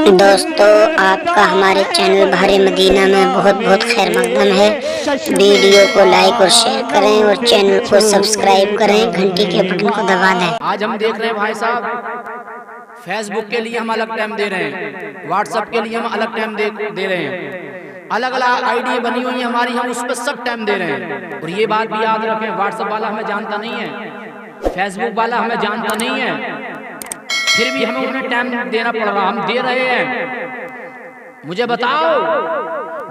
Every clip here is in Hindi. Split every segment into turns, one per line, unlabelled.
दोस्तों, आपका हमारे चैनल बहरे मदीना में बहुत बहुत खैर मकदम है। वीडियो को लाइक और शेयर करें और चैनल को सब्सक्राइब करें, घंटी के बटन को दबा दें।
आज हम देख रहे हैं भाई साहब, फेसबुक के लिए हम अलग टाइम दे रहे हैं, व्हाट्सएप के लिए हम अलग टाइम दे रहे हैं, अलग अलग आईडी बनी हुई है हमारी, हम उस पर सब टाइम दे रहे हैं। और ये बात भी याद रखें, व्हाट्सएप वाला हमें जानता नहीं है, फेसबुक वाला हमें जानता नहीं है, फिर भी हमें उन्हें टाइम देना पड़ रहा, हम दे रहे हैं। मुझे बताओ,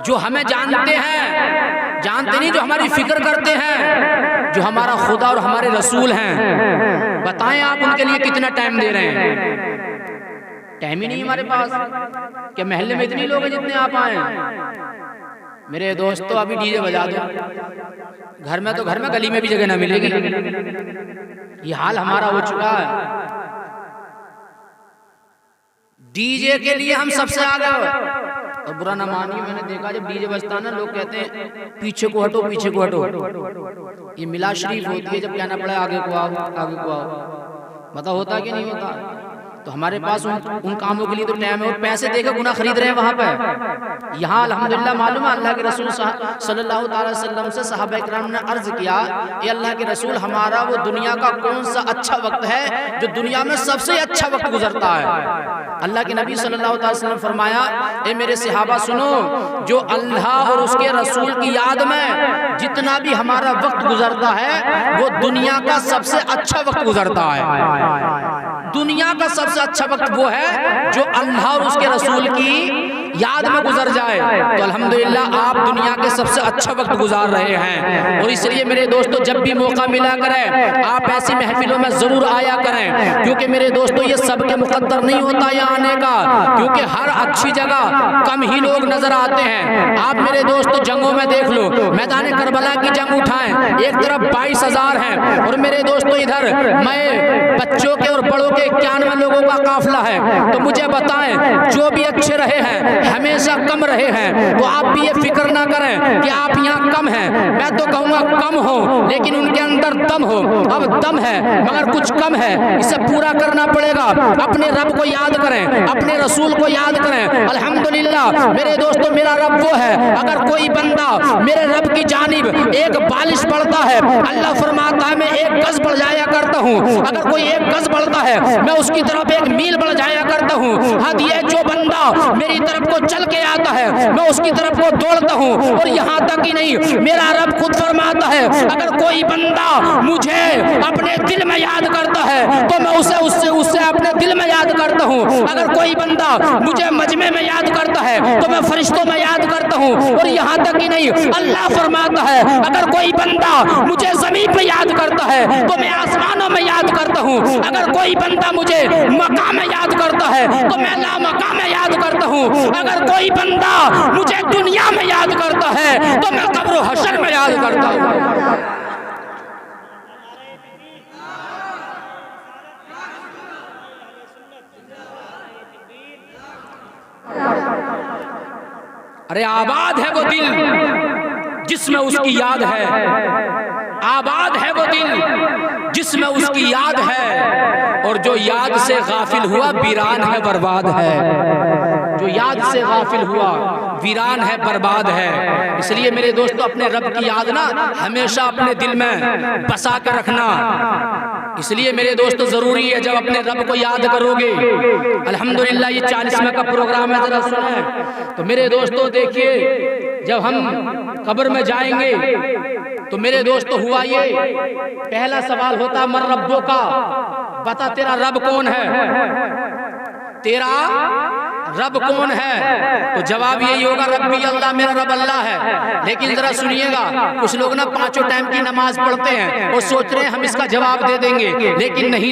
जो हमें जानते हैं, जानते नहीं, जो हमारी फिक्र करते हैं, जो हमारा खुदा और हमारे रसूल हैं, बताएं आप उनके लिए कितना टाइम दे रहे हैं? टाइम ही नहीं हमारे पास। क्या महल्ले में इतने लोग हैं जितने आप आए हैं? मेरे दोस्तों, अभी डीजे बजा दो, घर में तो घर में, गली में भी जगह ना मिलेगी। ये हाल हमारा हो चुका है। डीजे के लिए हम सबसे आगे, और बुरा ना मानिए, मैंने देखा जब डीजे बजता ना, लोग कहते हैं पीछे को हटो, पीछे को हटो। ये मिलाद शरीफ होती है, जब कहना पड़ा आगे को आओ, आगे को आओ। मतलब होता कि नहीं होता? तो हमारे पास उन कामों के लिए तो टाइम है, और पैसे देकर गुनाह खरीद रहे हैं वहां पे। यहाँ अल्हम्दुलिल्लाह मालूम है, अल्लाह के रसूल सल्लल्लाहु अलैहि वसल्लम से सहाबा इकराम ने अर्ज किया, ये अल्लाह के रसूल, हमारा वो दुनिया का कौन सा अच्छा वक्त है जो दुनिया में सबसे अच्छा वक्त गुजरता है? अल्लाह के नबी सल्लल्लाहु अलैहि वसल्लम फरमाया, ए मेरे सहाबा सुनो, जो अल्लाह और उसके रसूल की याद में जितना भी हमारा वक्त गुजरता है, वो दुनिया का सबसे अच्छा वक्त गुजरता है। दुनिया का सबसे अच्छा वक्त वो है जो अल्लाह और उसके रसूल की याद में गुजर जाए। तो अल्हम्दुलिल्लाह आप दुनिया के सबसे अच्छा वक्त गुजार रहे हैं। और इसलिए मेरे दोस्तों, जब भी मौका मिला करें, आप ऐसी महफिलों में जरूर आया करें, क्योंकि मेरे दोस्तों, ये सबके मुकद्दर नहीं होता यहाँ आने का, क्योंकि हर अच्छी जगह कम ही लोग नजर आते हैं। आप मेरे दोस्तों जंगों में देख लो, मैदान करबला की जंग उठाएं, एक तरफ 22,000 हैं, और मेरे दोस्तों इधर मैं बच्चों के और बड़ों के 91 लोगों का काफिला है। तो मुझे बताएं, जो भी अच्छे रहे हैं हमेशा कम रहे हैं, तो आप भी ये फिक्र ना करें कि आप यहाँ कम हैं। मैं तो कहूँगा कम हो, लेकिन उनके अंदर दम हो। अब दम है मगर कुछ कम है, इसे पूरा करना पड़ेगा। अपने रब को याद करें, अपने रसूल को याद करें। अल्हम्दुलिल्लाह मेरे दोस्तों, मेरा रब वो है, अगर कोई बंदा मेरे रब की जानिब एक बालिश बढ़ता है, अल्लाह फरमाता है मैं 1 गज बढ़ जाया करता हूँ। अगर कोई 1 गज बढ़ता है, मैं उसकी तरफ 1 मील बढ़ जाया करता हूँ। हाँ, ये जो बंदा मेरी तरफ को चल के आता है, मैं उसकी तरफ को दौड़ता हूँ। और यहाँ तक ही नहीं, मेरा रब खुद फरमाता है, अगर कोई बंदा मुझे अपने दिल में याद करता है, तो मैं उससे अपने दिल में याद करता हूँ। अगर कोई बंदा मुझे मजमे में याद करता है, तो मैं फरिश्तों में याद करता हूँ। और यहाँ तक ही नहीं, अल्लाह फरमाता है, अगर कोई बंदा मुझे जमीन पे याद करता है, तो मैं आसमानों में याद करता हूँ। अगर कोई बंदा मुझे मकाम में याद करता है, तो मैं ला मकाम में याद करता हूँ। अगर कोई बंदा मुझे दुनिया में याद करता है, तो मैं कब्र हशर में याद करता हूँ। अरे आबाद है वो दिल जिसमें उसकी याद है, आबाद है वो दिल जिसमें उसकी याद है, और जो याद से गाफिल हुआ वीरान है, बर्बाद है। जो याद से गाफिल हुआ वीरान है, बर्बाद है। इसलिए मेरे दोस्तों, अपने रब की याद ना हमेशा अपने दिल में बसा कर रखना। इसलिए मेरे दोस्तों, जरूरी है जब अपने रब को याद करोगे। अल्हम्दुलिल्लाह ये 40वें का प्रोग्राम है, जरा सुने। तो मेरे दोस्तों देखिए, जब हम कब्र में जाएंगे तो मेरे दोस्तों हुआ ये, पहला सवाल होता मर रब्बो का, बता तेरा रब कौन है, तेरा रब कौन है? तो जवाब यही होगा, रब्बी अल्लाह, मेरा रब अल्लाह है। लेकिन जरा सुनिएगा, कुछ लोग ना 5 टाइम की नमाज पढ़ते हैं और सोच रहे हैं हम इसका जवाब दे देंगे, लेकिन नहीं,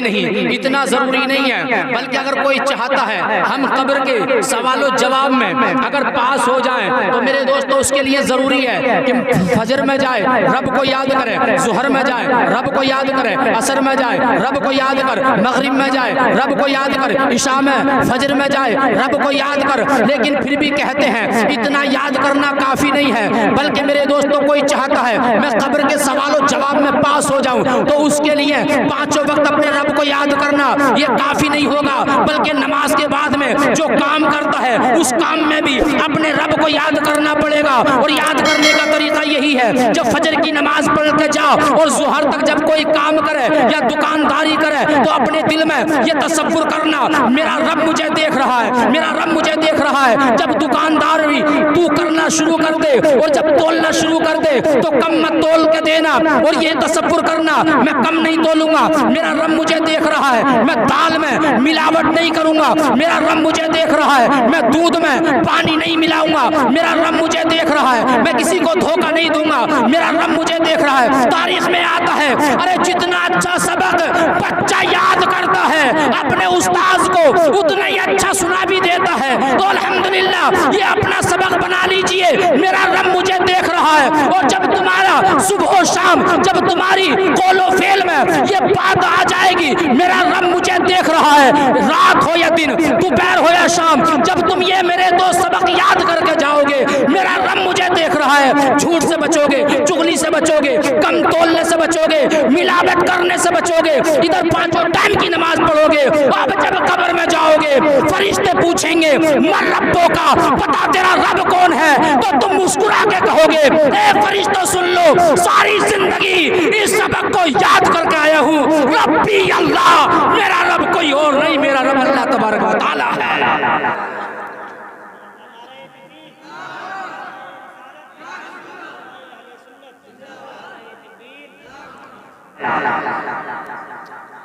इतना जरूरी नहीं है। बल्कि अगर कोई चाहता है हम कब्र के सवालों जवाब में अगर पास हो जाएं, तो मेरे दोस्तों उसके लिए जरूरी है कि फजर में जाए, रब को याद करे, जुहर में जाए, रब को याद करे, असर में जाए, रब को याद कर, मगरिब में जाए, रब को याद कर, इशा में, फजर में जाए, रब को को याद कर, लेकिन फिर भी कहते हैं इतना याद करना काफी नहीं है, बल्कि मेरे दोस्तों कोई चाहता है मैं कब्र के सवालों जवाब में पास हो जाऊं, तो उसके लिए पांचों वक्त अपने रब को याद करना ये काफी नहीं होगा, बल्कि नमाज के बाद में जो काम करता है उस काम में भी अपने रब को याद करना पड़ेगा। और याद करने का तरीका यही है, जब फजर की नमाज पढ़ के जाओ और जुहर तक जब कोई काम करे या दुकानदारी करे तो अपने दिल में ये तसव्वुर करना मेरा रब मुझे देख रहा है, मेरा रब मुझे देख रहा है। जब दुकानदारी तू करना शुरू कर दे और जब तोलना शुरू कर दे तो कम मत तोल के देना, और ये तसव्वुर करना मैं कम नहीं तोलूंगा, मेरा रब मुझे देख रहा है। मैं दाल में मिलावट नहीं करूंगा, मेरा रब मुझे देख रहा है। मैं दूध में पानी नहीं मिलाऊंगा, मेरा रब मुझे देख रहा है। मैं किसी को धोखा नहीं दूंगा, मेरा रब मुझे देख रहा है। तारीख में आता है, अरे जितना अच्छा सबक बच्चा याद करता है अपने उस्ताद को उतना ही अच्छा सुना भी देता है। तो अल्हम्दुलिल्लाह ये अपना सबक बना लीजिए, मेरा रब मुझे देख रहा है। और जब तुम्हारा सुबह शाम जब तुम्हारी कौलो फेल में ये बात आ जाएगी मेरा रब मुझे देख रहा है, रात हो या दिन, दोपहर हो या शाम, जब तुम ये मेरे दो सबक याद करके जाओगे मेरा रब मुझे देख रहा है। झूठ से बचोगे, चुगली से बचोगे, कम तोलने से बचोगे, मिलावट करने से बचोगे, इधर पांचों टाइम की नमाज पढ़ोगे। अब जब कब्र में जाओगे फरिश्ते पूछेंगे मर रब्बों का, पता तेरा रब कौन है, तो तुम मुस्कुरा के कहोगे ए फरिश्तों सुन लो, सारी जिंदगी इस सबक को याद करके आया हूँ, रब्बी अल्लाह, मेरा रब कोई और नहीं, मेरा रब अल्लाह तबारक व तआला है।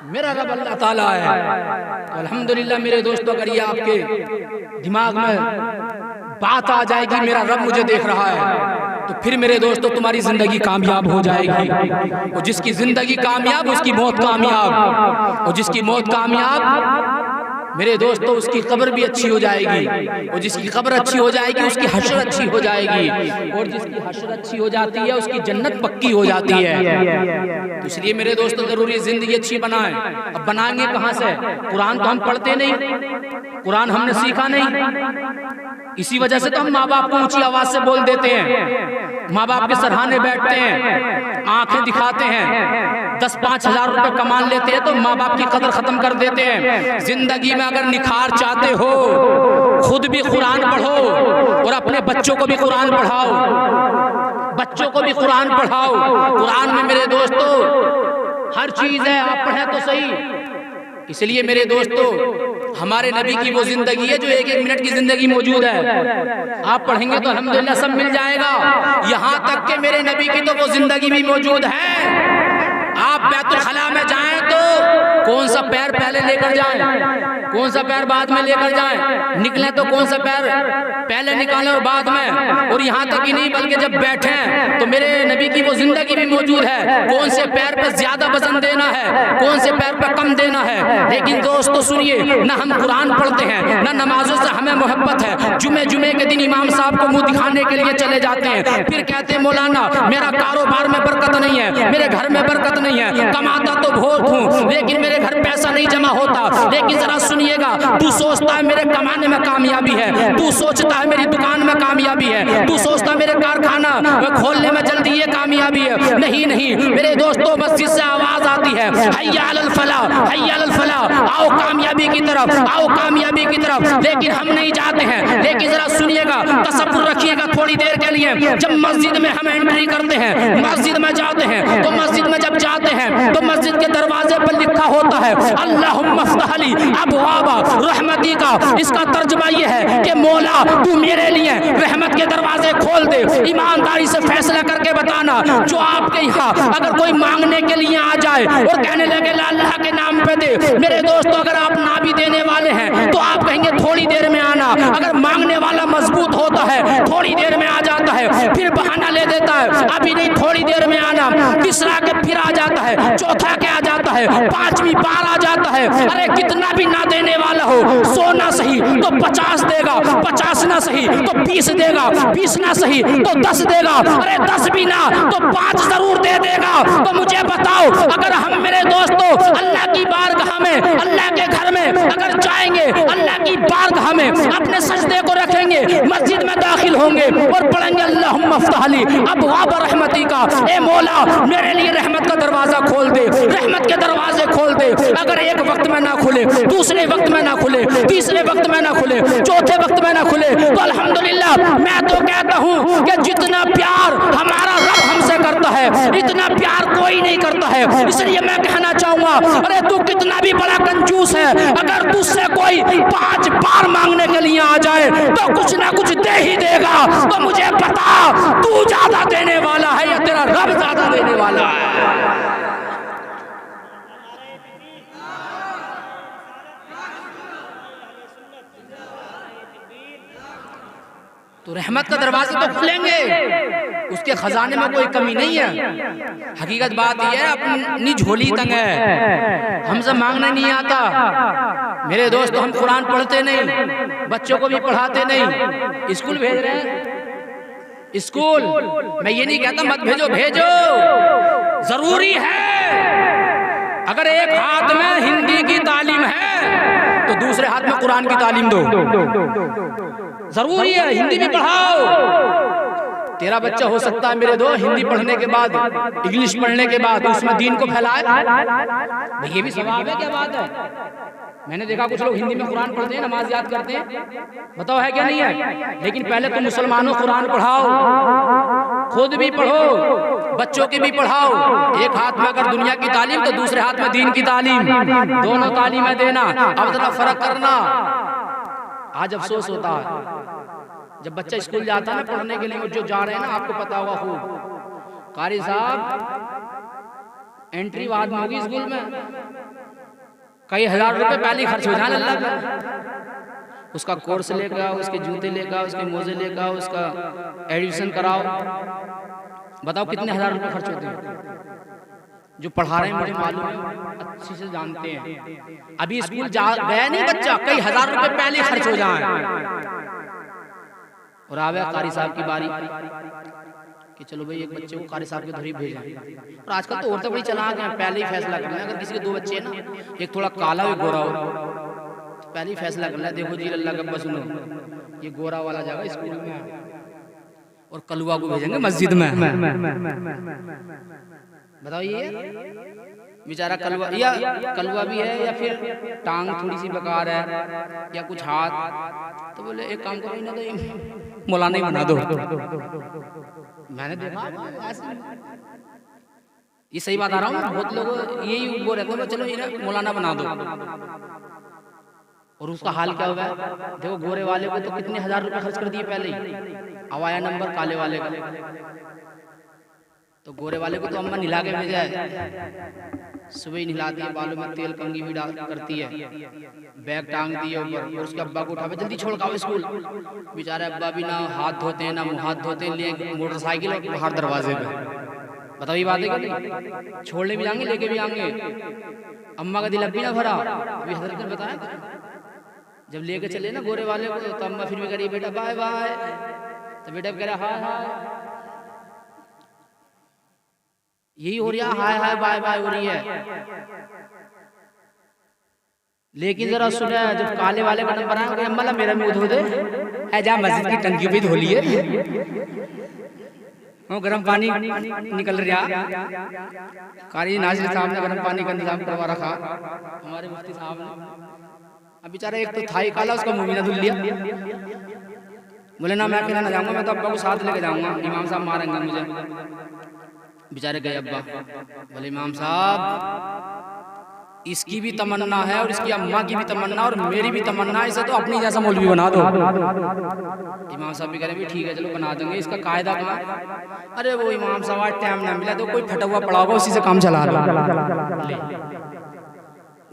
मेरा रब अल्लाह ताला है। तो अल्हम्दुलिल्लाह मेरे दोस्तों, अगर ये आपके दिमाग में बात आ जाएगी मेरा रब मुझे देख रहा है, तो फिर मेरे दोस्तों तुम्हारी जिंदगी कामयाब हो जाएगी। और जिसकी जिंदगी कामयाब उसकी मौत कामयाब, और जिसकी मौत कामयाब मेरे दोस्तों उसकी कब्र भी अच्छी हो जाएगी, और जिसकी कब्र अच्छी हो जाएगी उसकी हश्र अच्छी हो जाएगी, और जिसकी हश्र अच्छी हो जाती है उसकी जन्नत पक्की हो जाती है। तो इसलिए मेरे दोस्तों जरूरी जिंदगी अच्छी बनाएं। अब बनाएंगे कहाँ से? कुरान तो हम पढ़ते नहीं, कुरान हमने सीखा नहीं, इसी वजह से तो हम माँ बाप को ऊंची आवाज से बोल देते हैं, माँ बाप के सराहने बैठते हैं, आंखें दिखाते हैं, 10-5 हजार रुपए कमा लेते हैं तो माँ बाप की कदर खत्म कर देते हैं। जिंदगी में अगर निखार चाहते हो खुद भी कुरान पढ़ो और अपने बच्चों को भी कुरान पढ़ाओ, बच्चों को भी कुरान पढ़ाओ। कुरान में मेरे दोस्तों हर चीज है, आप पढ़ें तो सही। इसलिए मेरे दोस्तों हमारे नबी की वो जिंदगी है जो 1-1 मिनट की जिंदगी मौजूद है, आप पढ़ेंगे तो अल्हम्दुलिल्लाह सब मिल जाएगा। यहाँ तक के मेरे नबी की तो वो जिंदगी भी मौजूद है। आप बैतुल खला में जाएं तो कौन सा पैर पहले लेकर जाएं, कौन सा पैर बाद में लेकर जाएं, निकलें तो कौन सा पैर पहले निकालें और बाद में। और यहाँ तक ही नहीं बल्कि जब बैठें तो मेरे नबी की वो जिंदगी भी मौजूद है, कौन से पैर पर ज्यादा वजन देना है, कौन से पैर पर कम देना है। लेकिन दोस्तों सुनिए, ना हम कुरान पढ़ते हैं ना नमाजों से हमें मोहब्बत है। जुमे के दिन इमाम साहब को मुंह दिखाने के लिए चले जाते हैं, फिर कहते हैं मौलाना मेरा कारोबार में बरकत नहीं है, मेरे घर में बरकत नहीं है, कमाता तो बहुत हूँ लेकिन मेरे घर पैसा नहीं जमा होता। लेकिन जरा सुनिएगा, तू सोचता है मेरे कमाने में कामयाबी है, तू सोचता है मेरी दुकान में कामयाबी है, तू सोचता है मेरे कारखाना खोलने में जल्दी ये कामयाबी है। नहीं नहीं मेरे दोस्तों, मस्जिद से आवाज आती है हय्या अलल फलाह, हय्या अलल फलाह, आओ कामयाबी की तरफ, आओ कामयाबी की तरफ। लेकिन हम नहीं जाते हैं। लेकिन जरा सुनिएगा, तसव्वुर रखिएगा थोड़ी देर के लिए, जब मस्जिद में हम एंट्री करते हैं, मस्जिद में जाते हैं, तो मस्जिद में जब जाते हैं तो मस्जिद के दरवाजे पर लिखा होता है अल्लाहुम्मा फ़्तह ली अबवाबा रहमती का। इसका तर्जुमा ये है कि मौला तू मेरे लिए रहमत के दरवाजे खोल दे। ईमानदारी से फैसला करके बताना, जो आपके यहाँ अगर कोई मांगने के लिए आ जाए और कहने लगे अल्लाह के नाम पे दे, मेरे दोस्तों अगर आप ना भी देने वाले हैं तो आप कहेंगे थोड़ी देर में आना। अगर मांगने वाला मजबूत होता है थोड़ी देर में आ जाता है, फिर बहाना ले देता है अभी नहीं थोड़ी देर में आना, तीसरा के फिर आ जाता है, चौथा के आ जाता है, 5वीं बार आ जाता है। अरे कितना भी ना देने वाला हो, 100 ना सही तो 50 देगा, 50 ना सही तो 20 देगा, 20 ना सही तो 10 देगा, अरे 10 भी ना तो 5 जरूर दे देगा। तो मुझे बताओ, अगर हम मेरे दोस्तों अल्लाह की बारगाह में में, अल्लाह के घर में अगर जाएंगे, अल्लाह की बारगाह में अपने सजदे को रखेंगे, मस्जिद में दाखिल होंगे और पढ़ेंगे अल्लाहुम्मा फ़्तह ली अबवाब रहमती का, ए मौला मेरे लिए रहमत का दरवाजा खोल दे, रहमत के दरवाजे खोल दे। अगर एक वक्त में ना खुले, दूसरे वक्त में ना खुले, तीसरे वक्त में ना खुले, चौथे वक्त में ना खुले, तो अल्हम्दुलिल्लाह मैं तो कहता हूँ कि जितना प्यार हमारा रब हमसे करता है इतना प्यार कोई नहीं करता है। इसलिए मैं कहना चाहूंगा, अरे तू कितना भी बड़ा कंजूस है, अगर तुझसे कोई 5 बार मांगने के लिए आ जाए तो कुछ ना कुछ दे ही देगा। तो मुझे बता, तू ज्यादा देने वाला है या तेरा रब ज्यादा देने वाला है? तो रहमत का दरवाजे तो खुलेंगे, उसके खजाने में कोई कमी नहीं है। हकीकत बात यह है, अपनी झोली तंग है, हमसे मांगना नहीं आता। मेरे दोस्त, हम कुरान पढ़ते नहीं, बच्चों को भी पढ़ाते नहीं, स्कूल भेज रहे हैं। स्कूल मैं ये नहीं कहता मत भेजो, भेजो, जरूरी है। अगर एक हाथ में हिंदी की तालीम है तो दूसरे हाथ में कुरान की तालीम दो, जरूरी है। हिंदी भी पढ़ाओ। तेरा बच्चा हो सकता है मेरे दो हिंदी पढ़ने के बाद, इंग्लिश पढ़ने के बाद उसमें दीन को फैलाए, ये भी सवाब है। क्या बात है? मैंने देखा कुछ लोग हिंदी में कुरान पढ़ते हैं, नमाज याद करते हैं, बताओ है क्या नहीं है? लेकिन पहले तो मुसलमानों कुरान पढ़ाओ, खुद भी पढ़ो, बच्चों की भी पढ़ाओ। एक हाथ में अगर दुनिया की तालीम तो दूसरे हाथ में दीन की तालीम, दोनों तालीमें देना। अब जरा फर्क करना। आज अफसोस होता है जब बच्चा स्कूल जाता है ना पढ़ने के लिए, जो जा रहे हैं ना, आपको पता होगा खूब, कारी साहब एंट्री बाद में होगी स्कूल में, कई हजार रुपए पहले ही खर्च हो जाने अल्लाह का। उसका कोर्स लेकर आओ, उसके जूते लेकर आओ, उसके मोजे लेकर आओ, उसका एडमिशन कराओ। बताओ कितने हजार रुपए खर्च होते हैं? जो पढ़ा रहे हैं मुझे मालूम है, अच्छे से जानते हैं। अभी स्कूल गया नहीं बच्चा, कई हजार रुपए पहले खर्च हो जाए और आवे कारी साहब की बारी कि चलो भाई एक बच्चे को कारी साहब के धरी भेजें। और आजकल तो औरतें बड़ी चलाक हैं, पहले ही फैसला कर लें। अगर किसी के 2 बच्चे हैं ना, एक थोड़ा काला और गोरा हो, तो पहले ही फैसला कर लें, देखो जी अल्लाह का बस सुनो, ये गोरा वाला जाएगा स्कूल में और कलुआ को भेजेंगे मस्जिद में। बताओ ये बेचारा कलुआ, या कलुआ भी है या फिर टांग थोड़ी सी बेकार है या कुछ हाथ, तो बोले एक काम करो ना, तो मौलाना ही बना दो। मैंने देखा ये सही बात आ रहा हूँ, बहुत लोग यही वो रहते हैं, चलो ये मौलाना बना दो। और उसका हाल क्या हुआ है? देखो गोरे वाले को तो कितने हजार रुपए खर्च कर दिए पहले ही, अब आया नंबर काले वाले का। तो गोरे वाले को तो अम्मा नहला के भेजा है, सुबह ही नहलाती है, बालों में तेल कंघी भी डाल करती है, बैग टांग दिए ऊपर, और उसके अब्बा को उठावे जल्दी छोड़ के आओ स्कूल। बेचारे अब्बा भी ना हाथ धोते हैं ना मुँह हाथ धोते हैं, लिए मोटरसाइकिल और बाहर दरवाजे पे। बताओ ये बात है कि छोड़ने भी जाएंगे, लेके भी आएंगे। अम्मा का दिल अब भी ना भरा। अभी हजरत ने बताया जब लेके चले ना गोरे वाले को, तो अम्मा फिर भी कह रही बेटा बाय बाय, तो बेटा कह रहा हाय हाय, यही हो रहा, हाय हाय बाय बाय हो रही है। लेकिन जरा सुना, जब काले वाले का नंबर आया, अम्मा मेरा मुंह धो दे, है जा मस्जिद की टंकी भी धो लिए, गर्म पानी निकल रहा। कारी नाजिर साहब ने गर्म पानी का इंतजाम करवा रखा, हमारे मुफ्ती साहब ने। अब बेचारा एक तो था ही काला, उसका मुंह भी ना धुल लिया। बोले ना मैं अकेला ना जाऊंगा, मैं तो अब्बा को साथ लेके जाऊंगा, इमाम साहब मारेंगे मुझे। बेचारे गए अब्बा, बोले इमाम साहब इसकी भी तमन्ना है और इसकी अम्मा की भी तमन्ना और मेरी भी तमन्ना है, इसे तो अपनी जैसा मौलवी बना दो। इमाम साहब भी कह रहे ठीक है चलो बना देंगे, इसका कायदा कहाँ है? अरे वो इमाम साहब आज टाइम ना मिला तो कोई फटा हुआ पड़ा होगा, उसी से काम चला लो।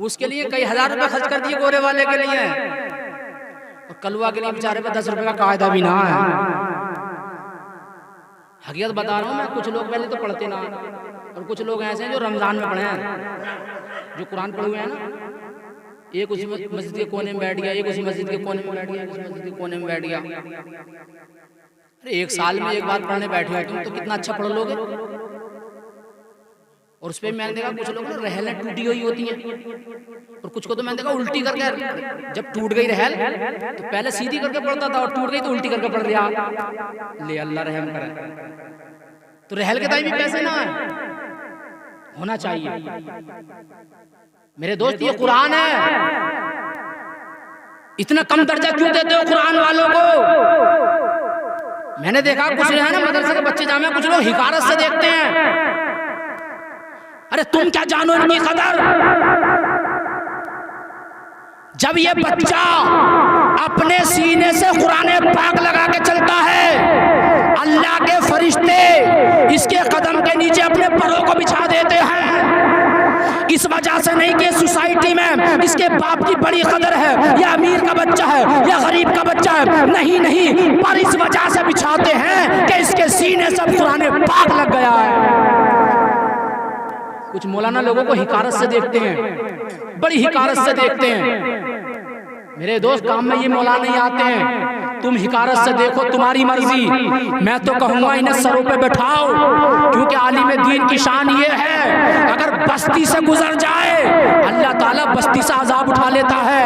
उसके लिए कई हजार रुपए खर्च कर दिए गोरे वाले के लिए, और कलुआ के लिए बेचारे पे 10 रुपए का कायदा भी ना है। हकीकत बता रहा हूँ मैं, कुछ लोग पहले तो पढ़ते ना, और कुछ लोग ऐसे हैं जो रमजान में पढ़े हैं, जो कुरान पढ़े हुए हैं ना, एक उसी मस्जिद के कोने में बैठ गया, एक उसी मस्जिद के कोने में बैठ गया, एक उसी मस्जिद के कोने में बैठ गया। अरे एक साल में एक बार पढ़ने बैठे हो तुम, तो कितना अच्छा पढ़ लोगे। और उस पर मैंने देखा कुछ लोग ना रहलें टूटी हुई होती हैं, और कुछ को तो मैंने देखा उल्टी करके, जब टूट गई रहल तो पहले सीधी करके पढ़ता था और टूट गई तो उल्टी करके पढ़ दिया। ले अल्लाह रहम करे। तो रहल के दाई भी पैसे ना होना चाहिए। मेरे दोस्त ये कुरान है, इतना कम दर्जा क्यों देते हो कुरान वालों को? मैंने देखा कुछ है ना मदरसे के बच्चे जामे कुछ लोग हिकारत से देखते हैं। अरे तुम क्या जानो इनकी कदर? जब ये बच्चा अपने सीने से कुरान पाक लगा के चलता है, अल्लाह के फरिश्ते इसके कदम के नीचे अपने परों को बिछा देते हैं। इस वजह से नहीं कि सोसाइटी में इसके बाप की बड़ी कदर है, या अमीर का बच्चा है या गरीब का बच्चा है, नहीं नहीं, पर इस वजह से बिछाते हैं कि इसके सीने से कुरान पाक लग गया है। कुछ मौलाना लोगों को हिकारत से देखते हैं, बड़ी हिकारत से देखते हैं। मेरे दोस्त काम में ये मौलाना नहीं आते हैं, तुम हिकारत से देखो, तुम्हारी मर्जी। मैं तो कहूंगा इन्हें सरों पे बैठाओ, क्योंकि आलिम दीन की शान ये है, अगर बस्ती से गुजर जाए अल्लाह ताला बस्ती से अजाब उठा लेता है,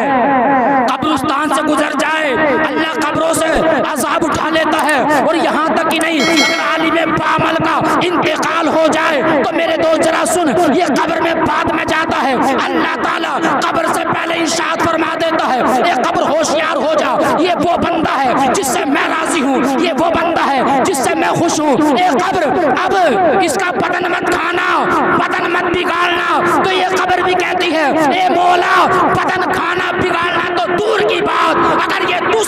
कब्रिस्तान से गुजर जाए अल्लाह कब्रों से अजाब उठा लेता है। और यहाँ तक ही नहीं, अगर आलिम बामल का इंतकाल हो जाए तो मेरे दोस्त जरा सुन, ये कब्र में बाद में जाता है, अल्लाह ताला कब्र से पहले इरशाद फरमा देता है, ये कब्र होशियार हो जा, ये वो बंदा है जिससे मैं राजी हूँ, ये वो बंदा है जिससे मैं खुश हूँ। ये कब्र अब इसका बदन मत खाना, बदन मत बिगाड़ना। तो ये कब्र भी कहती है, ए मौला बदन खाना बिगाड़ना तो दूर की बात, अगर ये तू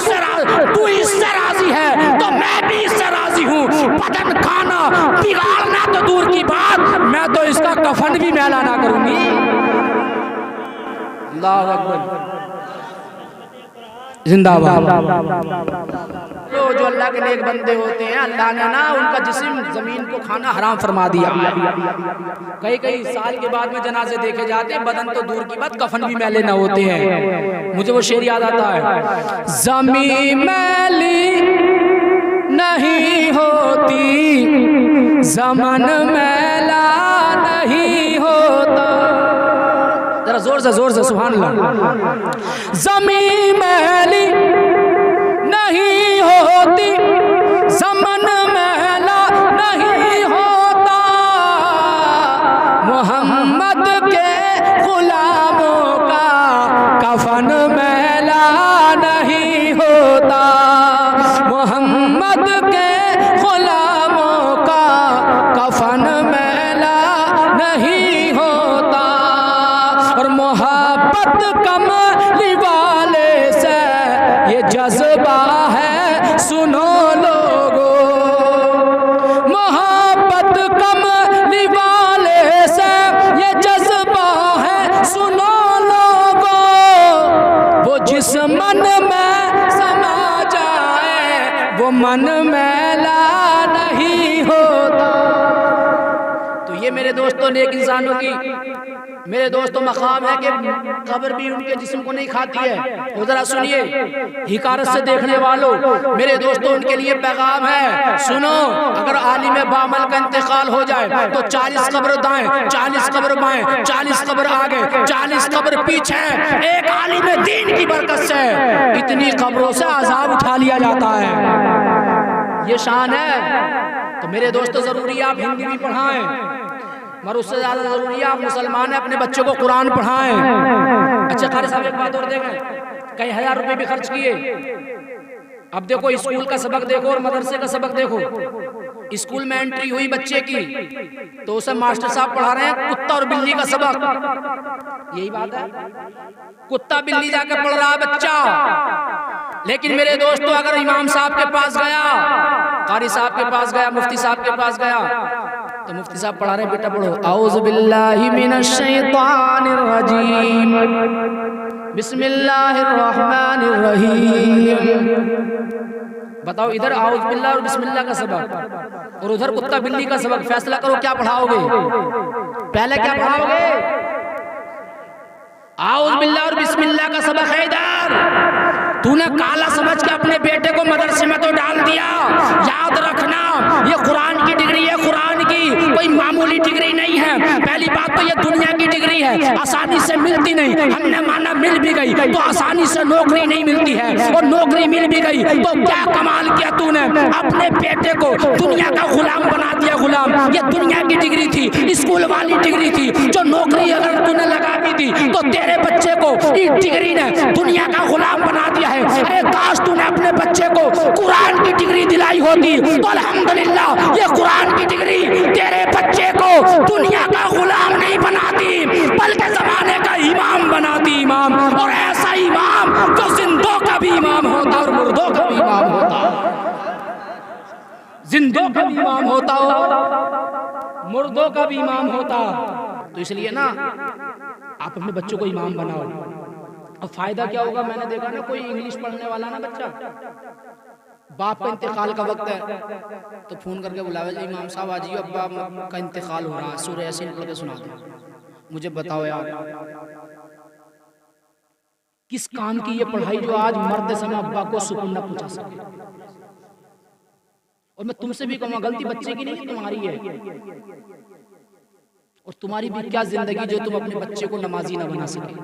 इससे राजी है तो मैं भी इससे राजी हूँ। बदन खाना बिगाड़ना तो दूर की बात, मैं तो इसका कफन भी मैला ना करूंगी। अल्लाह अकबर, जिंदाबाद। जो अल्लाह के नेक बंदे होते हैं, अल्लाह ने ना उनका जिस्म जमीन को खाना हराम फरमा दिया। कई साल के बाद में जनाजे देखे जाते हैं, बदन तो दूर की बात कफन भी मैले ना होते हैं। मुझे वो शेर याद आता है, जमीन मैली नहीं होती, जमन मैला नहीं होता। जरा जोर से सुभान अल्लाह। जमीन मैली नहीं होती, ज़मन मैला नहीं होता, मोहम्मद के गुलामों का कफन मैला नहीं होता, मोहम्मद के गुलामों का कफन मैला नहीं होता। और मोहब्बत कमली वाले से ये जज्बा है, सुनो लोगो, मोहब्बत कमली वाले से ये जज्बा है, सुनो लोगो, वो जिस मन में समा जाए वो मन मैला नहीं होता। तो ये मेरे दोस्तों नेक इंसानों की, मेरे दोस्तों मकाम है कि कब्र भी उनके जिस्म को नहीं खाती है। वो जरा सुनिए, हिकारत से देखने वालों, मेरे दोस्तों उनके लिए पैगाम है, सुनो, अगर आलिम बामल का इंतकाल हो जाए तो 40 कब्र दाएं, 40 कब्र बाएं, 40 कब्र आगे, 40 कब्र पीछे, एक आलिम दीन की बरकत से इतनी कब्रों से अजाब उठा लिया जाता है। ये शान है। तो मेरे दोस्तों जरूरी आप हिंदी भी पढ़ाएं, मगर उससे ज्यादा जरूरी है आप मुसलमान है अपने बच्चों को कुरान पढ़ाएं। अच्छा कारी साहब एक बात और देखें, कई हजार रुपए भी खर्च किए, अब देखो स्कूल का सबक देखो और मदरसे का सबक देखो। स्कूल में एंट्री हुई बच्चे की तो उसे मास्टर साहब पढ़ा रहे हैं कुत्ता और बिल्ली का सबक, यही बात है, कुत्ता बिल्ली जाकर पढ़ रहा है बच्चा। लेकिन मेरे दोस्तों अगर इमाम साहब के पास गया, कारी साहब के पास गया, मुफ्ती साहब के पास गया, तो मुफ्ती साहब पढ़ा रहे, बेटा पढ़ो, औज़ु बिल्लाहि मिनश शैतानिर रजीम, बिस्मिल्लाहिर रहमानिर रहीम। बताओ, इधर औज़ु बिल्लाह और बिस्मिल्लाह का सबक और उधर कुत्ता बिल्ली का सबक, फैसला करो क्या पढ़ाओगे? पहले क्या पढ़ाओगे? औज़ु बिल्लाह और बिस्मिल्लाह का सबक है इधर, तूने काला समझ के अपने बेटे को मदरसे में तो डाल दिया। याद रखना, ये कुरान की डिग्री है कुरान की, कोई मामूली डिग्री नहीं है। पहली बात तो ये दुनिया की डिग्री है, आसानी से मिलती नहीं। हमने माना मिल भी गई तो आसानी से नौकरी नहीं मिलती है, और नौकरी मिल भी गई तो क्या कमाल किया तूने, अपने बेटे को दुनिया का गुलाम बना दिया। गुलाम ये दुनिया की डिग्री थी, स्कूल वाली डिग्री थी, जो नौकरी अगर तूने लगा दी थी तो तेरे बच्चे को इस डिग्री ने दुनिया का गुलाम बना दिया है। अरे काश तूने अपने बच्चे को कुरान की डिग्री दिलाई होती तो अल्हम्दुलिल्लाह ये कुरान की डिग्री तेरे बच्चे को दुनिया का गुलाम नहीं बनाती, बल्कि जमाने का इमाम बनाती। इमाम, और ऐसा इमाम जो जिंदों का भी इमाम होता और मुर्दों का भी इमाम होता, जिंदों का भी इमाम होता हो मुर्दों का भी इमाम होता। तो इसलिए ना आप अपने बच्चों को इमाम बनाओ। और फायदा क्या होगा, मैंने देखा ना कोई इंग्लिश पढ़ने वाला ना बच्चा, बाप का इंतकाल का वक्त है तो फोन करके बुलावे, इमाम साहब आ जाइए, अब्बा का इंतकाल हो रहा है, सूरह यासीन पढ़ के सुना दो। मुझे बताओ यार, किस काम की ये पढ़ाई जो आज मरते समय अब्बा को सुकून न पहुंचा सके। और मैं तुमसे भी कहूँगा, गलती बच्चे की नहीं, तुम्हारी है। और तुम्हारी भी क्या जिंदगी जो तुम अपने बच्चे को नमाजी ना बना सके।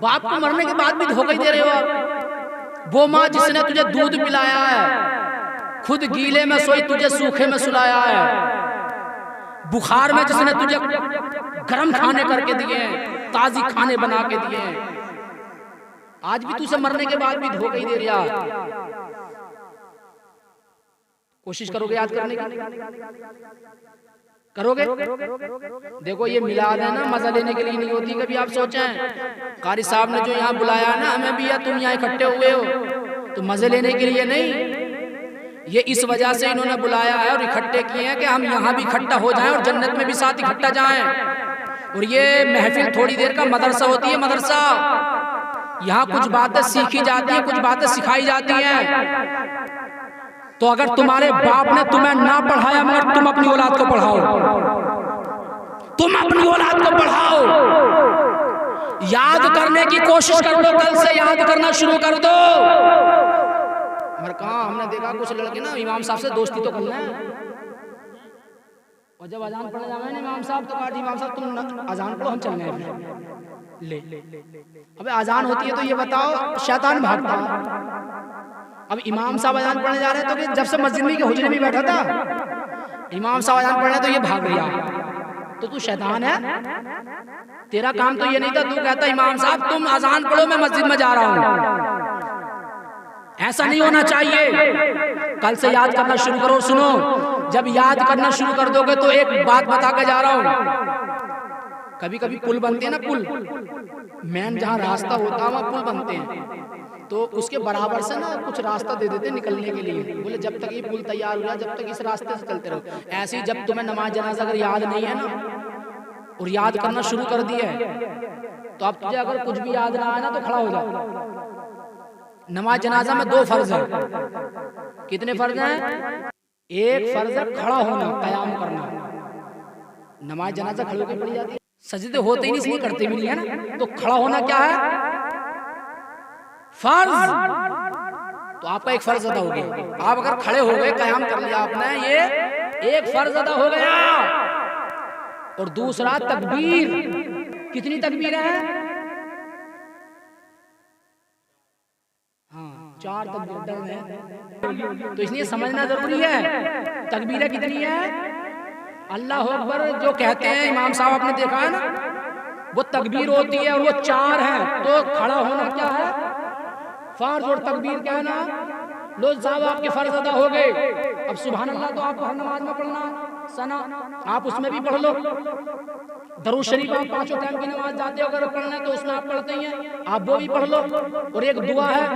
बाप को मरने के बाद भी धोखा ही दे रहे हो आप। वो माँ जिसने तुझे दूध पिलाया है, खुद गीले में सोई तुझे सूखे में सुलाया है, बुखार में जिसने तुझे गर्म खाने करके दिए हैं, ताजी खाने बना के दिए हैं, आज भी तुझे मरने के बाद भी धोखा ही दे रहा है। कोशिश करोगे याद करने की? करोगे? देखो ये मिलाद है ना, मजा लेने के लिए नहीं होती। कभी आप सोचें कारी साहब ने जो यहाँ बुलाया ना हमें भी, या तुम यहाँ इकट्ठे हुए हो तो मजे लेने के लिए नहीं, ये इस वजह से इन्होंने बुलाया है और इकट्ठे किए हैं कि हम यहाँ भी इकट्ठा हो जाएं और जन्नत में भी साथ इकट्ठा जाएं। और ये महफिल थोड़ी देर का मदरसा होती है, मदरसा। यहाँ कुछ बातें सीखी जाती है, कुछ बातें सिखाई जाती हैं। तो अगर तुम्हारे बाप ने तुम्हें ना पढ़ाया मगर तुम अपनी औलाद को पढ़ाओ, तुम अपनी औलाद को पढ़ाओ, याद करने की कोशिश कर लो, कल से याद करना शुरू कर दो। मगर कहाँ हमने देखा कुछ लड़के ना इमाम साहब से दोस्ती तो करना है, और जब अजान पढ़ने जावे ना इमाम साहब तो कहा इमाम साहब तुम अजान पढ़ो, हम चलने हैं। ले अबे अजान होती है तो ये बताओ शैतान भागता है। अब इमाम साहब अजान पढ़ने जा रहे हैं तो कि जब से मस्जिद में के हुजरे में बैठा था, इमाम साहब अजान पढ़ने तो ये भाग गया, तो तू शैतान है। तेरा काम तो ये नहीं था, तू कहता इमाम साहब तुम अजान पढ़ो मैं मस्जिद में जा रहा हूँ। ऐसा नहीं होना चाहिए। कल से याद करना शुरू करो। सुनो, जब याद करना शुरू कर दोगे तो एक बात बता के जा रहा हूँ, कभी कभी पुल बनते हैं ना, पुल मैन जहाँ रास्ता होता है वहाँ पुल बनते हैं, तो उसके बराबर से ना कुछ रास्ता दे देते निकलने के लिए, बोले जब तक ये पुल तैयार हुआ जब तक इस रास्ते से चलते रहो। ऐसे ही जब तुम्हें नमाज जनाजा अगर याद नहीं है ना और याद करना शुरू कर दिया है तो अब तुझे अगर कुछ भी याद ना आए ना तो खड़ा हो जाओ। नमाज जनाजा में 2 फर्ज है। कितने फर्ज हैं? एक फर्ज है खड़ा होना, कयाम करना। नमाज जनाजा खड़े होकर पढ़ी जाती है, सजदे होते ही नहीं इसलिए करते भी नहीं है ना। तो खड़ा होना क्या है? फर्ज। तो आपका एक फर्ज अदा हो गया। आप अगर खड़े हो गए, कयाम कर लिया आपने, ये एक फर्ज अदा हो गया। और दूसरा तकबीर। कितनी तकबीर है? हाँ 4 तकबीर है। तो इसलिए समझना जरूरी है तकबीरें कितनी है। अल्लाह अकबर जो कहते हैं इमाम साहब आपने देखा है ना, वो तकबीर होती है और वो 4 है। तो खड़ा होना क्या है? फर्ज। और तकबीर क्या है ना, लो साहब आपके फर्ज अदा हो गए। अब सुभान अल्लाह तो आपको हर नमाज में पढ़ना, सना आप उसमें भी पढ़ लो। दरूद शरीफ आप 5 टाइम की नमाज जाते हो अगर पढ़ना है तो उसमें आप पढ़ते ही हैं, आप वो भी पढ़ लो। और एक दुआ है,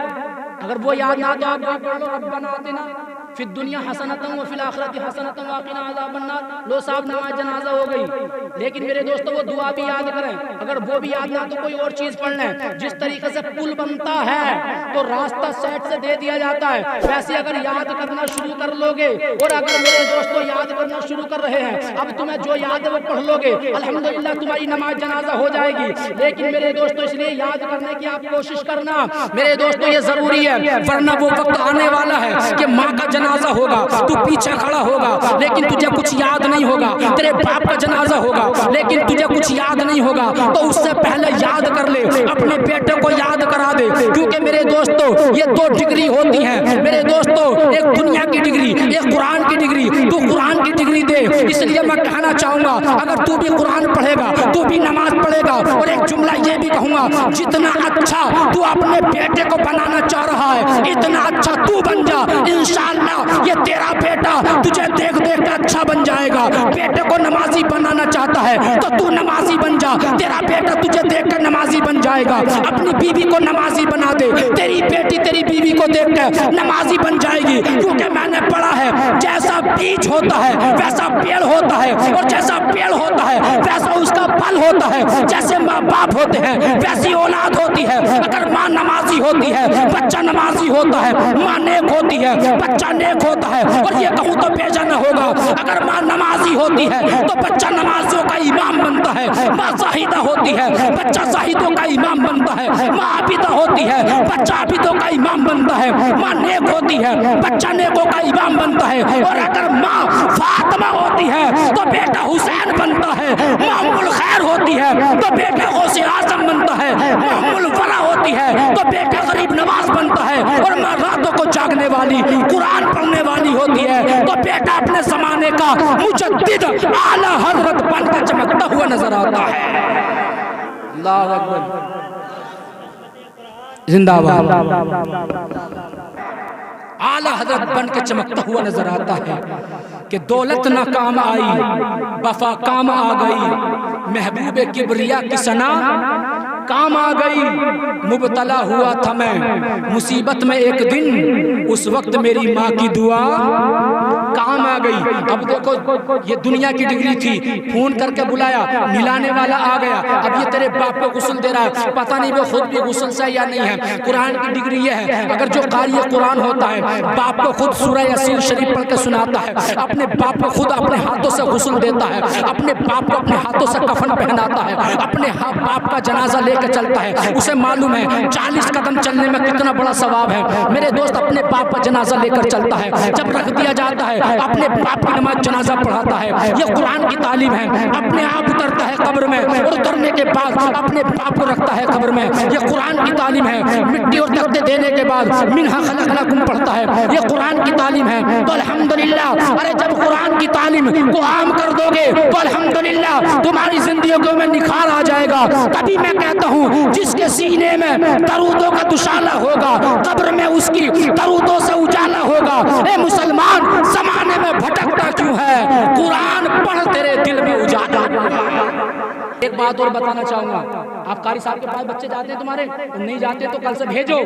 अगर वो याद ना तो आप वो पढ़ लो, रब्बना आतिना फिद दुनिया हसनतन व फिल आखिरति हसनतन व क़िना अज़ाबन्नार। लो साहब नमाज जनाजा हो गई, लेकिन मेरे दोस्तों वो दुआ भी याद करें। अगर वो भी याद ना तो कोई और चीज पढ़ लें। जिस तरीके से पुल बनता है तो रास्ता साइड से दे दिया जाता है, वैसे अगर याद करना शुरू कर लोगे, और अगर मेरे दोस्तों याद करना शुरू कर रहे हैं, अब तुम्हें जो याद है वो पढ़ लोगे, अल्हम्दुलिल्लाह तुम्हारी नमाज जनाजा हो जाएगी। लेकिन मेरे दोस्तों इसलिए याद करने की आप कोशिश करना मेरे दोस्तों, ये जरूरी है, वरना वो वक्त आने वाला है कि माँ का
जनाजा होगा, तू पीछे खड़ा होगा, लेकिन तुझे कुछ याद नहीं होगा। तेरे बाप का जनाजा होगा, लेकिन तुझे कुछ याद नहीं होगा, तो उससे पहले याद कर ले, अपने बेटे को याद करा दे। क्योंकि मेरे दोस्तों, ये 2 डिग्री होती हैं मेरे दोस्तों, एक दुनिया की डिग्री, एक कुरान की डिग्री। तू कुरान की डिग्री दे। इसलिए मैं कहना चाहूंगा, अगर तू भी कुरान पढ़ेगा, तू भी नमाज पढ़ेगा, और एक जुमला ये भी कहूंगा, जितना अच्छा तू अपने बेटे को बनाना चाह रहा है, इतना अच्छा तू बन जा। इंशाअल्लाह ये तेरा बेटा तुझे देख देख कर अच्छा बन जाएगा। बेटे को नमाजी बनाना चाहता है तो तू नमाजी बन जा, तेरा बेटा तुझे देख कर नमाजी बन जाएगा। अपनी बीवी को नमाजी बना दे, तेरी बेटी तेरी बीवी को देख कर नमाजी बन जाएगी। क्योंकि मैंने पढ़ा है, जैसा बीज होता है वैसा पेड़ होता है, और जैसा पेड़ होता है वैसा उसका फल होता है। जैसे माँ बाप होते हैं वैसी औलाद होती है। अगर माँ नमाजी होती है, बच्चा नमाजी होता है। माँ नेक होती है, बच्चा नेक होता है। और ये कहूँ तो बेजा न होगा, अगर माँ नमाजी होती है तो बच्चा नमाजियों का इमाम बनता है। माँ शाहिदा होती है, बच्चा शाहिदों का इमाम बनता है। माँ आबिदा होती है, बच्चा आबिदों का इमाम बनता है। माँ नेक होती है, बच्चा नेकों का इमाम बनता है। और अगर माँ फातिमा होती है तो बेटा हुसैन बनता है। माँ उम्मुल खैर होती है तो बेटा गौसे आजम बनता है। माँ उम्मुल वरा होती है तो बेटा गरीब नवाज बनता है। और माँ रातों को जागने वाली, कुरान पढ़ने वाली होती है तो बेटा अपने जमाने का मुजद्दिद आला हजरत बनकर चमकता हुआ नजर आता है। अल्लाह अकबर, जिंदाबाद। आला हजरत बन के चमकता हुआ नजर आता है कि दौलत ना काम आई, वफा काम आ गई। महबूबे किबरिया की सना काम आ गई। मुबतला हुआ था मैं मुसीबत में एक दिन, उस वक्त मेरी माँ की दुआ काम आ गई। अब देखो, ये दुनिया की डिग्री थी, फोन करके बुलाया, मिलाने वाला आ गया। अब ये तेरे बाप को गुस्ल दे रहा है, पता नहीं वो खुद भी गुस्ल से या नहीं है। कुरान की डिग्री ये है, अगर जो कारी कुरान होता है, बाप को खुद सूरह यासीन शरीफ पढ़ के सुनाता है, अपने बाप को खुद अपने हाथों से गुस्ल देता है, अपने बाप को अपने हाथों से कफन पहनाता है, अपने बाप का जनाजा लेकर चलता है। उसे मालूम है 40 कदम चलने में कितना बड़ा सवाब है। मेरे दोस्त, अपने बाप का जनाजा लेकर चलता है, जब रख दिया जाता है अपने बाप की नमाज जनाजा पढ़ाता है। ये कुरान की तालीम है। अपने आप उतरता है कब्र में, और उतरने के बाद अपने बाप को रखता है कब्र में। ये कुरान की तालीम है। मिट्टी और तख्ते देने के बाद मिन्हा खलकनाकुम पढ़ता है। ये कुरान की तालीम है। तो अल्हम्दुलिल्लाह, अरे जब कुरान की तालीम को आम कर दोगे तो अल्हम्दुलिल्लाह तुम्हारी जिंदगियों में निखार आ जाएगा। तभी मैं कहता हूँ, जिसके सीने में दरूदों का दुशाला होगा, कब्र में उसकी दरूदों से उजाला होगा। ए मुसलमान, जमाने में भटकता क्यों है? कुरान पढ़, तेरे दिल में उजाला। एक बात और बताना चाहूंगा, आप कारी साहब के पास बच्चे जाते हैं तुम्हारे, नहीं जाते तो कल से भेजो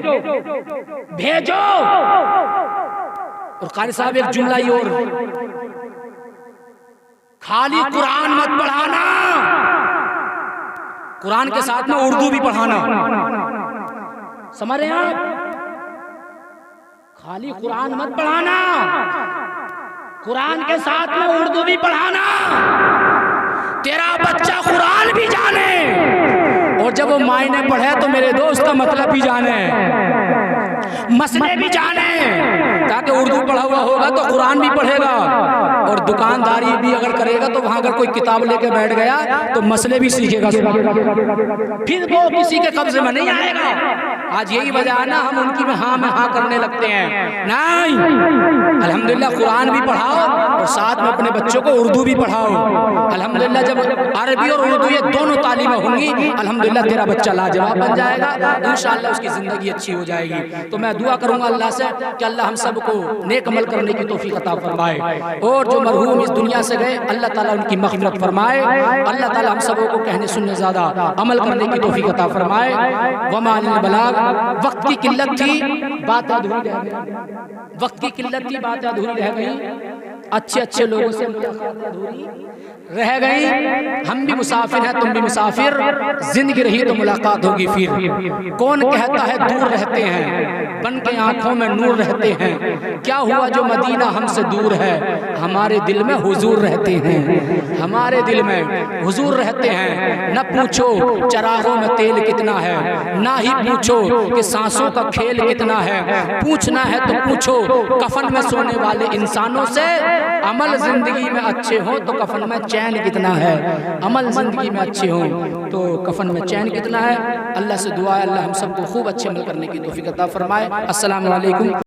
भेजो। और कारी साहब, एक जुमला ही और, खाली कुरान मत पढ़ाना, कुरान के साथ में उर्दू भी पढ़ाना। समझ रहे हैं आप? खाली कुरान मत पढ़ाना, कुरान के साथ में उर्दू भी पढ़ाना। तेरा बच्चा कुरान भी जाने, और जब वो मायने पढ़े तो मेरे दोस्त का मतलब भी जाने, मसले भी जाने। ताकि उर्दू पढ़ा हुआ होगा तो कुरान भी पढ़ेगा, और दुकानदारी भी अगर करेगा तो वहां अगर कोई किताब लेके बैठ गया तो मसले भी सीखेगा, फिर वो किसी के कब्जे में नहीं आएगा। आज यही वजह है ना, हम उनकी में हाँ करने लगते हैं। नहीं, अल्हम्दुलिल्लाह कुरान भी पढ़ाओ और साथ में अपने बच्चों को उर्दू भी पढ़ाओ। अल्हम्दुलिल्लाह जब अरबी और उर्दू ये दोनों तालीमें होंगी, अल्हम्दुलिल्लाह तेरा बच्चा लाजवाब बन जाएगा, इंशाअल्लाह उसकी जिंदगी अच्छी हो जाएगी। तो मैं दुआ करूंगा अल्लाह से कि अल्लाह हम सबको नेक अमल करने की तौफीक अता फरमाए, और जो मरहूम इस दुनिया से गए अल्लाह ताला उनकी मग़फ़िरत फरमाए। अल्लाह ताला हम सबों को कहने सुनने ज़्यादा अमल करने की तौफीक अता फरमाए। वमा अलिल बलाग। वक्त की किल्लत थी, बात अधूरी रह गई। वक्त की किल्लत थी, बात अधूरी रह गई। अच्छे लोगों से मुलाकात अधूरी रह गई। हम भी मुसाफिर हैं, तुम भी मुसाफिर, जिंदगी रही तो मुलाकात होगी फिर। कौन कहता है दूर रहते हैं, बन के आंखों में नूर रहते हैं। क्या हुआ जो मदीना हमसे दूर है, हमारे दिल में हुजूर रहते हैं, हमारे दिल में हुजूर रहते हैं। न पूछो चरागों में तेल कितना है, ना ही पूछो कि सांसों का खेल कितना है। पूछना है तो पूछो कफन में सोने वाले इंसानों से, अमल जिंदगी में अच्छे हो तो कफन में चैन कितना है। अमल जिंदगी में अच्छे हो तो कफन में चैन कितना है। अल्लाह से दुआ है अल्लाह हम सबको खूब अच्छे अमल करने की तौफीक अता फरमाए। अस्सलाम वालेकुम।